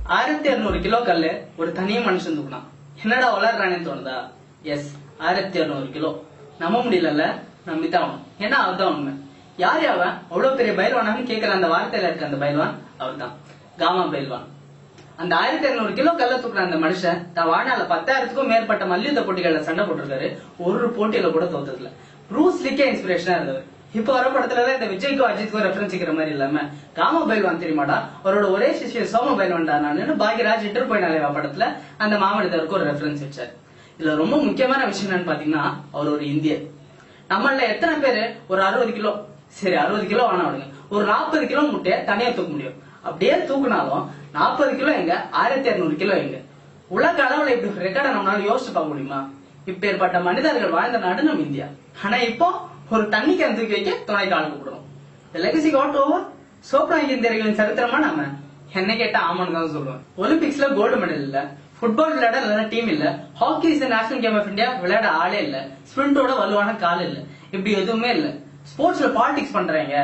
1200 kilo கல்லு ஒரு தனிய மனுஷன் தூக்கினான். என்னடா வளர்றானே தோணுதா? Yes, 1200 kilo. நம்ப முடியல, நம்பித்தான் ஆகணும். ஏன்னா அதுதான் உண்மை. யார் அவன் அவ்வளவு பெரிய பயில்வானான்னு கேட்கிற அந்த வார்த்தையில இருக்க அந்த பயில்வான் அவர் தான், காமா பயில்வான். அந்த 1200 கிலோ கல்ல தூக்குற அந்த மனுஷன் தான் வாழ்நாள 10,000க்கும் மேற்பட்ட மல்யுத்த போட்டிகள்ல சண்டை போட்டிருக்காரு. ஒரு போட்டியில கூட தோத்ததுல. ப்ரூஸ் லீக்கே இன்ஸ்பிரேஷனா இருந்தவர். இப்ப வர படத்துலதான் இந்த விஜய்க்கும் அஜித்க்கும் ரெஃபரன்ஸ் மாதிரி இல்லாம காமா பயில்வான் தெரியுமாடா, அவரோட ஒரே சிஷியர் சோம பயில்வான்டா நான் பாக்யராஜ் இன்டர் போயினாலேவா படத்துல அந்த மாமனிதருக்கு ஒரு ரெஃபரன்ஸ் வச்சாரு. இதுல ரொம்ப முக்கியமான விஷயம் என்னன்னு பாத்தீங்கன்னா, அவர் ஒரு இந்தியர். நம்மள எத்தனை பேரு ஒரு 60 கிலோ, சரி 60 கிலோ வேணா விடுங்க, ஒரு 40 கிலோ முட்டைய தனியா தூக்க முடியும். அப்படியே தூக்குனாலும் 40 கிலோ எங்க, 1200 கிலோ எங்க? உலக அளவுல இப்படி ரெக்கார்டை நம்மளால யோசிச்சு பார்க்க முடியுமா? இப்ப ஏற்பட்ட மனிதர்கள் வாழ்ந்த நாடு நம்ம இந்தியா. ஆனா இப்போ ஒரு தண்ணி கேன் தூக்கி வைக்க துணை கால் கூப்பிடுறோம். Legacy got over. சோப்ராங்கி இந்தியர்களின் சரித்திரமா நம்ம என்ன கேட்டா ஆமான்னு தான் சொல்லுவேன். ஒலிம்பிக்ஸ்ல கோல்டு மெடல் இல்ல, ஃபுட்பால் விளையாட இல்ல டீம் இல்ல, hockey is national game of India விளையாட ஆளே இல்ல, ஸ்பிரிண்டோட வலுவான கால் இல்ல, இப்படி எதுவுமே இல்ல. ஸ்போர்ட்ஸ்ல பாலிடிக்ஸ் பண்றாங்க,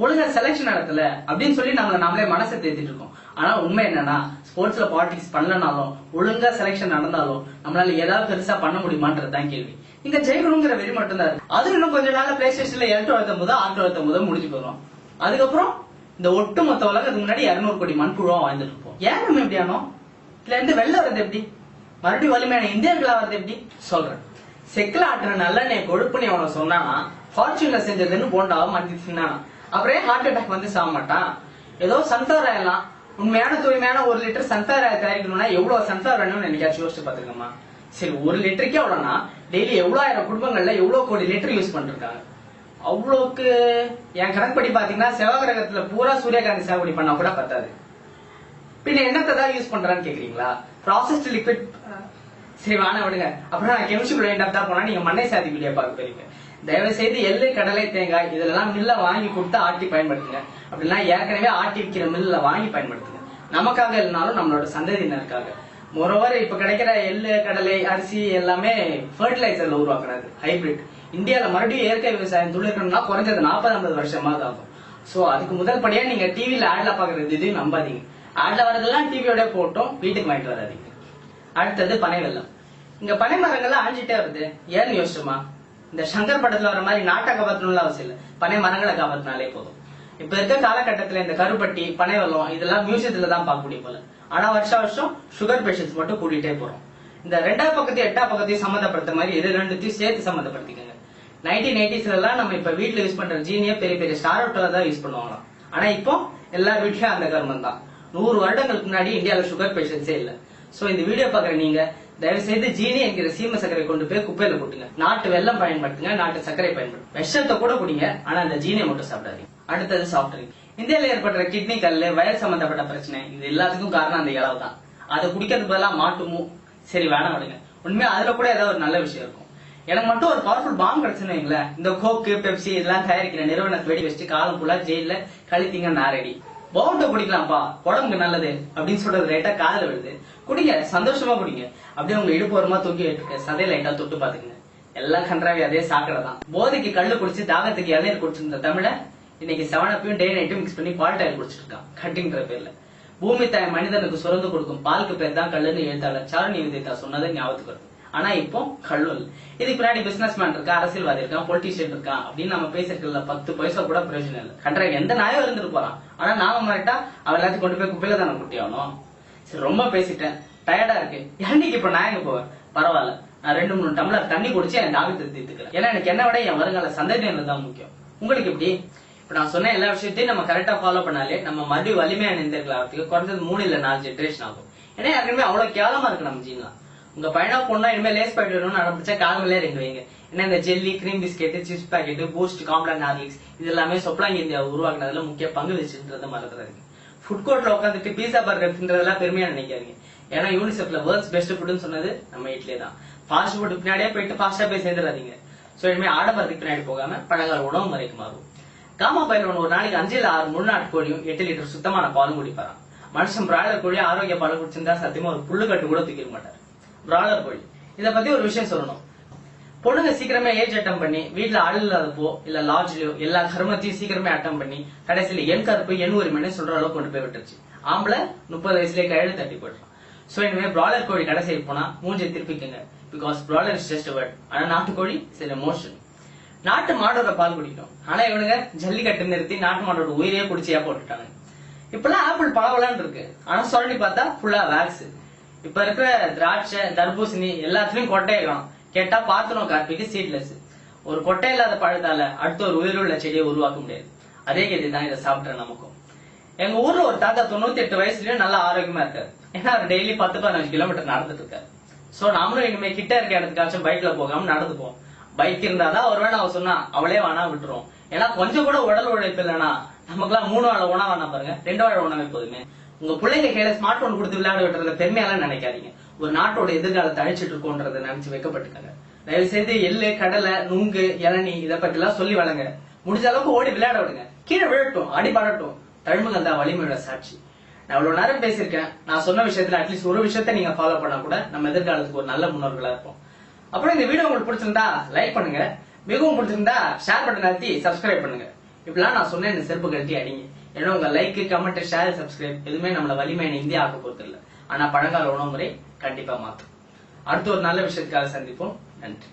ஒழுங்கா செலக்ஷன் நடத்தல அப்படின்னு சொல்லி நம்மளே மனசை தேத்திட்டு இருக்கோம். ஆனா உண்மை என்னன்னா, ஸ்போர்ட்ஸ்ல பாலிடிக்ஸ் பண்ணலனாலும் ஒழுங்கா செலக்ஷன் நடந்தாலும் நம்மளால ஏதாவது பெருசா பண்ண முடியுமான்றதுதான் கேள்வி. இங்க ஜெயிக்கணுங்கிற வெறி மட்டும் தான் இருக்கு. அது இன்னும் கொஞ்ச நாள் பிளே ஸ்டேஷன்ல 729 629 முடிஞ்சு போறோம். அதுக்கப்புறம் இந்த ஒட்டுமொத்த உலகத்துக்கு முன்னாடி 200 கோடி மண்புழுவா வாழ்ந்துட்டு இருப்போம். ஏன் நம்ம எப்படி ஆனோம்? இதுல இருந்து வெளில வர்றது எப்படி? மறுபடியும் வலிமையான இந்தியர்களா வர்றது எப்படி? சொல்றேன். செக்குல ஆட்டுற நல்லெண்ணெய் கொழுப்புன்னு அவனை சொன்னானா, ஃபார்ச்சூன்ல செஞ்சதுன்னு போண்டாவா மாத்தி தின்னானா, அப்புறம் ஹார்ட் அட்டாக் வந்து சாக மாட்டான். ஏதோ சன்ஃபிளவர் ஆயிலாம், உண்மையான தூய்மையான 1 லிட்டர் சன்ஃபிளவர் ஆயில் தயாரிக்கணும்னா எவ்வளவு சன்ஃபிளவர் வேணும்னு என்னைக்காச்சும் யோசிச்சு பாத்துக்கோமா? சரி, 1 லிட்டருக்கே எவ்வளவுனா டெய்லி எவ்வளவு ஆயிரம் குடும்பங்கள்ல எவ்வளவு கோடி லிட்டர் யூஸ் பண்ணிருக்காங்க. அவ்வளவுக்கு என் கணக்குப்படி பாத்தீங்கன்னா செவ்வாய்கிரகத்துல பூரா சூரியகாந்தி சாகுபடி பண்ணா கூட பத்தாது. பின்ன என்னத்தான் யூஸ் பண்றான்னு கேக்குறீங்களா? Processed liquid. சரி வான விடுங்க, அப்புறம் நான் கெமிஸ்ட்ரி தான் போனா நீங்க மண்ணை சாதி வீடியோ பார்க்க போறீங்க. தயவு செய்து எள்ளு, கடலை, தேங்காய் இதெல்லாம் மில்ல வாங்கி கொடுத்து ஆட்டி பயன்படுத்துங்க. அப்படின்னா ஏற்கனவே ஆட்டி விற்கிற மில்ல வாங்கி பயன்படுத்துங்க. நமக்காக இல்லைனாலும் நம்மளோட சந்ததியினருக்காக. மொரோவர் இப்ப கிடைக்கிற எள்ளு, கடலை, அரிசி எல்லாமே ஃபர்டிலைசர்ல உருவாக்குறது, ஹைபிரிட். இந்தியாவில மறுபடியும் இயற்கை விவசாயம் துளிர்க்கணும்னா குறைஞ்சது 40-50 வருஷமாவது ஆகும். சோ அதுக்கு முதல் படியா நீங்க டிவில ஆட்ல பாக்குறது இதையும் நம்பாதீங்க. ஆட்ல வரதெல்லாம் டிவியோட போட்டோம், வீட்டுக்கு வாங்கிட்டு வராதீங்க. அடுத்தது பனை வெள்ளம். இங்க பனை மரங்கள்லாம் அழிஞ்சிட்டே வருது, ஏன்னு யோசிச்சுமா? இந்த சங்கர் படத்துல வர மாதிரி நாட்டை காப்பாற்றணும்னு அவசியம் இல்லை, பனை மரங்களை காப்பாத்தினாலே போதும். இப்ப இருக்க காலகட்டத்துல இந்த கருப்பட்டி, பனை வெள்ளம் இதெல்லாம் மியூசியத்துல தான் பார்க்க முடியும் போல. ஆனா வருஷம் சுகர் பேஷன்ஸ் மட்டும் கூட்டிகிட்டே போறோம். இந்த 2ஆம் பக்கத்தையும் 8ஆம் பக்கத்தையும் சம்மந்தப்படுத்த மாதிரி இது ரெண்டுத்தையும் சேர்த்து சம்மந்தப்படுத்திக்கங்க. 1980s எல்லாம் நம்ம இப்ப வீட்டுல யூஸ் பண்ற ஜீனிய பெரிய பெரிய ஸ்டார்அப்ல தான் யூஸ் பண்ணுவாங்களாம். ஆனா இப்போ எல்லா வீட்லயும் அந்த கர்மம் தான். 100 வருடங்களுக்கு முன்னாடி இந்தியாவில சுகர் பேஷன்ஸே இல்ல. சோ இந்த வீடியோ பாக்குற நீங்க தயவு செய்து ஜீனி என்கிற சீம சர்க்கரை கொண்டு போய் குப்பையில போட்டுங்க. நாட்டு வெல்லம் பயன்படுத்துங்க, நாட்டு சர்க்கரை பயன்படுத்துங்க. விஷத்தை கூட குடிங்க, ஆனா அந்த ஜீனியை மட்டும் சாப்பிடாதீங்க. அடுத்தது சாஃப்ட் ட்ரிங்க். இந்தியாவில ஏற்படுற கிட்னி கல்லு, வயல் சம்பந்தப்பட்ட பிரச்சனை இது எல்லாத்துக்கும் காரணம் அந்த இளவு தான். அதை குடிக்கிறதுக்கு பதிலா மாட்டுமோ, சரி வேணாம் விடுங்க. உண்மையா அதுல கூட ஏதாவது ஒரு நல்ல விஷயம் இருக்கும். எனக்கு மட்டும் ஒரு பவர்ஃபுல் பாம் கிடைச்சுன்னு வைங்களேன், இந்த கோக்கு, பெப்சி இதெல்லாம் தயாரிக்கிற நிறுவனத்தை வெடி வச்சுட்டு காலம் ஃபுல்லா ஜெயில கழித்தீங்க நாரடி. பவுண்டை குடிக்கலாம்ப்பா, உடம்புக்கு நல்லது அப்படின்னு சொல்றது லைட்டா காதல விழுது. குடிங்க, சந்தோஷமா குடிங்க. அப்படியே உங்க இடுப்பு ஓரமா தூக்கி சதையை லைட்டா தொட்டு பாத்துக்குங்க. எல்லாம் கன்றாவி அதே சாக்கடை தான். போதைக்கு கல்லு குடிச்சு தாகத்துக்கு இளநீர் குடிச்சிருந்த தமிழ இன்னைக்கு 7-அப்பையும் டே நைட்டும் மிக்ஸ் பண்ணி பால் டயர் குடிச்சிட்டு இருக்கான் கட்டிங்கிற பேர்ல. பூமி தாய் மனிதனுக்கு சுரந்து கொடுக்கும் பாலுக்கு பேர் தான் கல்லுன்னு எழுத்தாளர் சாருணி விதித்தா சொன்னது ஞாபகத்துக்கு வருது. ஆனா இப்போ கல்லு இதுக்கு பின்னாடி பிசினஸ் மேன் இருக்கா, அரசியல்வாதி இருக்கான், பொலிட்டீஷியன் இருக்கான் அப்படின்னு நம்ம பேசிருக்கல 10 பைசா கூட பிரயோஜனம் இல்லை. கண்ட்ராக்ட் எந்த நாயும் இருந்துட்டு போறான். ஆனா நாம மாறிட்டா அவ எல்லாத்தையும் கொண்டு போய் குப்பையில தானே குட்டி ஆகணும். சரி ரொம்ப பேசிட்டேன், டயர்டா இருக்கு. என்னைக்கு இப்ப நான் எங்க போவேன்? பரவாயில்ல, நான் 2-3 டம்ளர் தண்ணி குடிச்சு என் தாகத்தை தீர்த்துக்கிறேன். ஏன்னா எனக்கு என்ன விட என் வருங்கால சந்ததியினர் தான் முக்கியம். உங்களுக்கு எப்படி? இப்ப நான் சொன்ன எல்லா விஷயத்தையும் நம்ம கரெக்டா ஃபாலோ பண்ணாலே நம்ம மறுபடியும் வலிமையான இந்தியர்கள் ஆகிறதுக்கு குறைஞ்சது 3 இல்ல 4 ஜென்ரேஷன் ஆகும். ஏன்னா யாருக்குமே அவ்வளவு கேவலமா இருக்கு நம்ம ஜீன்லாம். உங்க பையனா பொண்ணா இனிமே லேஸ் பாக்கெட் வேணும்னு ஆரம்பிச்சா காலமிலே ரெங்க வைங்க. ஏன்னா இந்த jelly, cream biscuit, chips packet, Boost, Complan, Horlicks இது எல்லாமே சொப்லாங்கி இந்தியா உருவாக்குனதுல முக்கிய பங்கு வச்சுன்றத மறந்துடாதீங்க. ஃபுட் கோர்ட்ல உட்காந்துட்டு பீஸா பர்கர் தின்றதெல்லாம் பெருமையா நினைக்காதீங்க. ஏன்னா யூனிசெஃப்ல வேர்ல்ட்ஸ் பெஸ்ட் ஃபுட்னு சொன்னது நம்ம இட்லி தான். ஃபாஸ்ட் ஃபுட் பின்னாடியே போயிட்டு ஃபாஸ்டா போய் சேர்ந்துடாதீங்க. சோ இனிமே ஆடம்பரத்துக்கு பின்னாடி போகாம பழங்கால உணவு முறைக்கு மாறும். காமா பயில்வான் ஒரு நாளைக்கு 5 இல்ல 6 முழு நாட்டு கோழியும் 8 லிட்டர் சுத்தமான பாலும் குடிப்பாராம். மனுஷன் பிராய்லர் கோழி ஆரோக்கிய பால் குடிச்சிருந்தா சத்தியமா ஒரு புல்லு கட்டு கூட தூக்கிட மாட்டாரு. பிராய்லர் கோழி இத பத்தி ஒரு விஷயம் சொல்லணும். பொண்ணுங்க சீக்கிரமே ஏஜ் அட்டம் பண்ணி வீட்டுல ஆள் இல்லாதப்போ இல்ல லாட்ஜ்லயோ எல்லா கர்மத்தையும் சீக்கிரமே அட்டம் பண்ணி கடைசியில என் கருப்பு என் உரிமைன்னு சொல்ற அளவுக்கு கொண்டு போய் விட்டுருச்சு. ஆம்பளை 30 வயசுலயே கையில தட்டி போடுறான். சோ இனிமே பிராய்லர் கோழி கடை சைடு போனா மூஞ்சி திருப்பிக்குங்க. Because broiler is just word. ஆனா நாட்டுக்கோழி இஸ் எமோஷன். நாட்டு மாடோட பால் குடிக்கும். ஆனா இவனுங்க ஜல்லிக்கட்டு நிறுத்தி நாட்டு மாடோட உயிரையே குடிச்சியா போட்டுட்டாங்க. இப்பெல்லாம் ஆப்பிள் பழவலான்னு இருக்கு. ஆனா சொல்லி பார்த்தா ஃபுல்லா வேக்ஸ். இப்ப இருக்கிற திராட்சை, தர்பூசணி எல்லாத்துலயும் கொட்டை இருக்கும். கேட்டா பார்த்தனும் கார்பிக்கு சீட்லெஸ். ஒரு கொட்டை இல்லாத பழத்தால அடுத்த ஒரு உயிருள்ள செடியை உருவாக்க முடியாது. அதே கதி தான் இதை சாப்பிட்ற நமக்கும். எங்க ஊர்ல ஒரு தாத்தா 98 வயசுலயும் நல்லா ஆரோக்கியமா இருக்காரு. ஏன்னா அவர் டெய்லி 10-15 கிலோமீட்டர் நடந்துட்டு இருக்காரு. சோ நாமளும் இனிமே கிட்ட இருக்க இடத்துக்காச்சும் பைக்ல போகாம நடந்து போவோம். பைக் இருந்தாதான் ஒரு வேணா அவ சொன்னா அவளே வேணா விட்டுரும். ஏன்னா கொஞ்சம் கூட உடல் உழைப்பு இல்லைன்னா நமக்குலாம் 3 வேளை உணவு வேணா பாருங்க, 2 வேளை உணவு போதுமே. உங்க பிள்ளைங்க கையில ஸ்மார்ட் போன் கொடுத்து விளையாட விட்டுறதுல பெருமையாலாம் நினைக்காதீங்க. ஒரு நாட்டோட எதிர்காலத்தை அழிச்சிட்டு இருக்கோன்றதை நினைச்சு வைக்கப்பட்டுக்காங்க. தயவு செய்து எள்ளு, கடலை, நுங்கு, இளநீ இதை பத்தி எல்லாம் சொல்லி வளங்க. முடிஞ்ச அளவுக்கு ஓடி விளையாட விடுங்க. கீழே விழட்டும், அடிபடட்டும். தழும்புகள் தான் வலிமையோட சாட்சி. நான் இவ்வளவு நேரம் பேசியிருக்கேன். நான் சொன்ன விஷயத்துல அட்லீஸ்ட் ஒரு விஷயத்த நீங்க ஃபாலோ பண்ணா கூட நம்ம எதிர்காலத்துக்கு ஒரு நல்ல முன்னோர்களா இருப்போம். அப்புறம் இந்த வீடியோ உங்களுக்கு பிடிச்சிருந்தா லைக் பண்ணுங்க. மிகவும் பிடிச்சிருந்தா ஷேர் பட்டன் அழுத்தி சப்ஸ்கிரைப் பண்ணுங்க. இப்பெல்லாம் நான் சொன்ன இந்த செருப்பு கழட்டி அடிங்க. ஏன்னா உங்க லைக், கமெண்ட், ஷேர், சப்ஸ்கிரைப் எதுவுமே நம்மள வலிமையான இந்தியா ஆக்க போறது இல்லை. ஆனா பழங்கால உணவு முறை கண்டிப்பா மாத்தும். அடுத்த ஒரு நல்ல விஷயத்துக்காக சந்திப்போம். நன்றி.